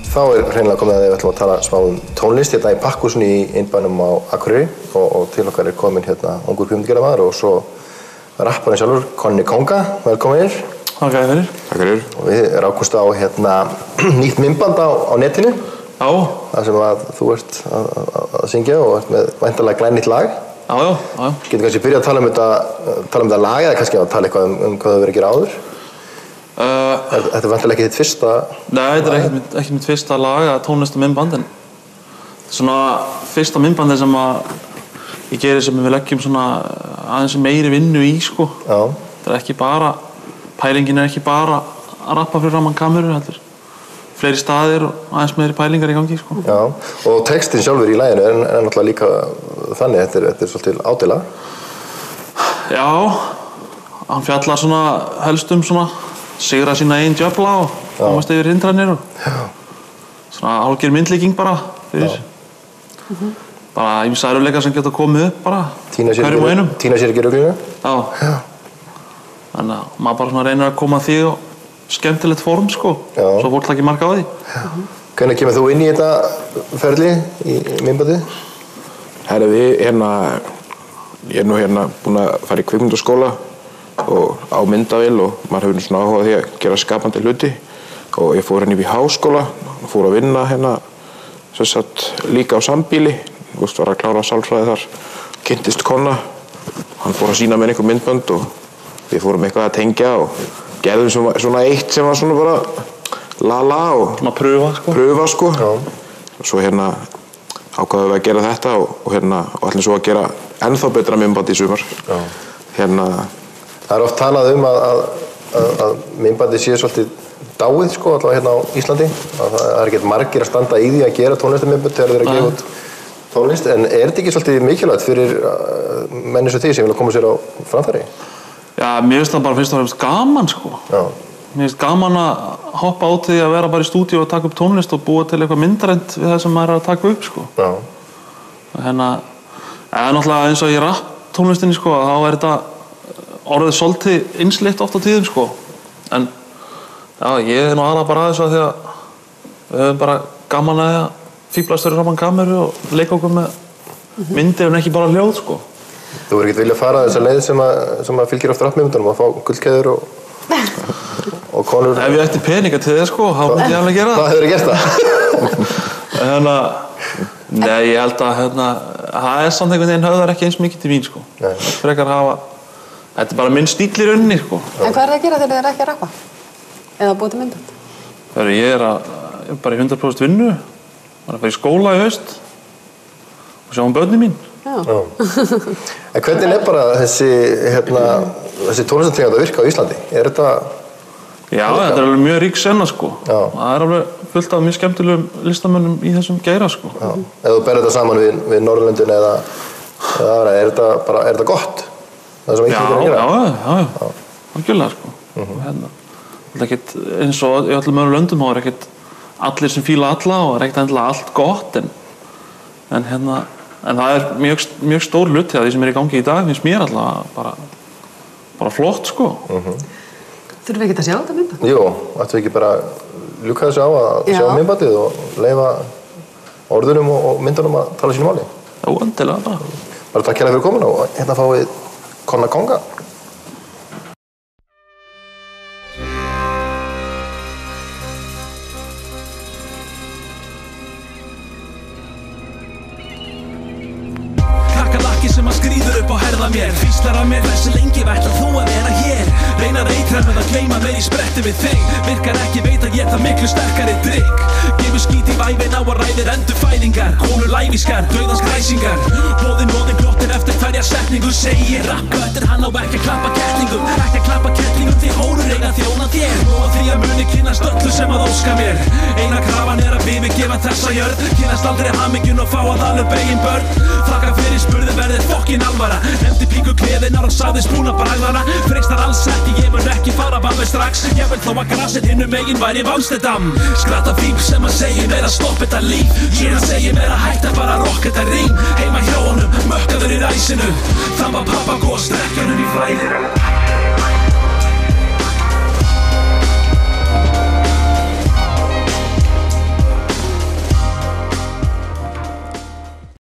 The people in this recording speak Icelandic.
Þá hreinlega komið að við ætlum að tala smá tónlist hérna í Pakkhúsinu í innbænum á Akureyri og til okkar komin hérna ungur kvikmyndagerðarmaður og svo rapparinn sjálfur, Konni Konga, velkominir. Takk fyrir. Takk fyrir. Og við rákumst á hérna nýtt myndband á netinu. Já. Það sem að þú ert að syngja og ert með væntanlega glænýtt lag. Já. Getur kannski byrjað að tala um þetta lag eða kannski að tala eitthvað hvað þú hefur verið að gera áður? Þetta er vantilega ekki þitt fyrsta... Nei, þetta er ekki mitt fyrsta lag að tónlist og myndband en svona fyrsta myndbandi sem að ég geri sem við leggjum svona aðeins meiri vinnu í sko. Já. Þetta er ekki bara, pælingin er ekki bara að rappa fyrir framan kameru, heldur fleiri staðir og aðeins meiri pælingar í gangi sko. Já, og textin sjálfur í laginu er náttúrulega líka þannig, þetta er svolítið ádeila. Já, hann fjallar svona helst svona sigra sína eigin djöfla og komast yfir hindranir og svona hálfgerð myndlíking bara fyrir bara ýmsa erfiðleika sem geta komið upp bara hverjum og einum. Týna sér ekki ruglinu? Já. Þannig að maður bara svona reynir að koma því á skemmtilegt form sko, svo fólk taki mark á því. Hvernig kemur þú inn í þetta ferli í myndbandið? Herra, ég er nú búinn að fara í kvikmyndaskóla og á myndavél og maður hefur svona áhuga því að gera skapandi hluti og ég fór upp í háskóla og fór að vinna sem sagt líka á sambýli, var að klára sálfræði þar, kynntist Konna, hann fór að sýna mér einhver myndbönd og við fórum eitthvað að tengja og gerðum svona eitt sem var svona bara og svona pröfa sko. Og svo ákváðum við að gera þetta og ætlum svo að gera ennþá betra myndband í sumar. Það er oft talað að myndbandið sé svolítið dáið sko, allavega hérna á Íslandi. Það er ekkert margir að standa í því að gera tónlistarmyndbönd þegar þeir eru að gefa út tónlist. En er þetta ekki svolítið mikilvægt fyrir menn eins og þig sem vilja koma sér á framfæri? Já, mér finnst það bara fyrst og fremst gaman sko. Já. Mér finnst gaman að hoppa át því að vera bara í stúdíu og taka upp tónlist og búa til eitthvað myndrænt við það sem maður er að taka upp sko. Já. Náttúrulega eins og í rapp tónlistinni sko, þá er þetta orðið svolítið einsleitt oft á tíðum sko. En já, ég er nú aðra bara að þessu að því að við höfum bara gaman að fíblast fyrir saman kameru og leika okkur með myndir en ekki bara hljóð sko. Þú verður ekkert vilja að fara þessa leið sem að fylgir oft rappmyndunum að fá gullkeður og konur. Ef ég ætti peninga til það sko, þá myndi ég alveg gera það. Hvað hefur þið gert það? Nei, ég held að það er samt einhvern veginn höfðar ekki eins mikið til mín sko. Frekar hafa, þetta er bara minn stíll í rauninni sko. En hvað er það að gera þegar þið er ekki að rappa? Eða búið til myndband? Ég er bara í 100% vinnu, var að fara í skóla í haust og sjá börnin mín. Já. En hvernig er bara þessi tónlistartegund að virka á Íslandi? Er þetta... Já, þetta er alveg mjög rík senna sko. Það er alveg fullt af mjög skemmtilegum listamönnum í þessum geira sko. Ef þú berð þetta saman við Norðurlöndin eða aðra, er þetta gott? Það sem Íslendingar gera? Já, algjörlega sko. Það er ekkert eins og í öllum öðrum löndum, þá er ekkert allir sem fíla alla og er ekkert endilega allt gott en það er mjög stór hluti af því sem er í gangi í dag, finnst mér alltaf bara flott sko. Þurfum við ekki að sjá þetta myndband? Jú, ættum við ekki bara ljúka þessu á að sjá myndbandið og leyfa orðunum og myndunum að tala sínu máli? Já, endilega bara. Bara takk fyrir komuna og hérna fáum við Konna Konga. Sem að skrýður upp á herða mér Hvíslar að mér hversu lengi ætlar þú að vera hér Reynar eitrar með að gleyma mér í spretti við þig Virkar ekki veit að ég það miklu sterkari drykk Gefur skít í vævin á að ræðir endurfæðingar Kólu lævískar, dauðans græsingar Móðin glottir eftir hverja setningu Segir rappgöttir hann á ekki að klappa kettlingum Ekki að klappa kettlingum því hórur eiga þjóna þér Og því að muni kynnast öllu sem að óska mér Eina krafan er að yfirgefa þessa jörð Kynnast aldrei hamingjun og fá að ala upp eigin börn Þakka fyrir spurði verðið fokkin alvara Nefndi píku kleðinar og sagðist búna bragðana Freistar alls ekki, ég mun ekki fara bað með strax Ég vil þó að grasið hinnum megin væri Amsterdam Skratta fík sem að segja mér að stoppa þetta líf Ég að segja mér að hætta bara að rokka þetta rím Heima hjá honum, mökkaður í ræsinu Það var pappa góð strekkjanum í flæðir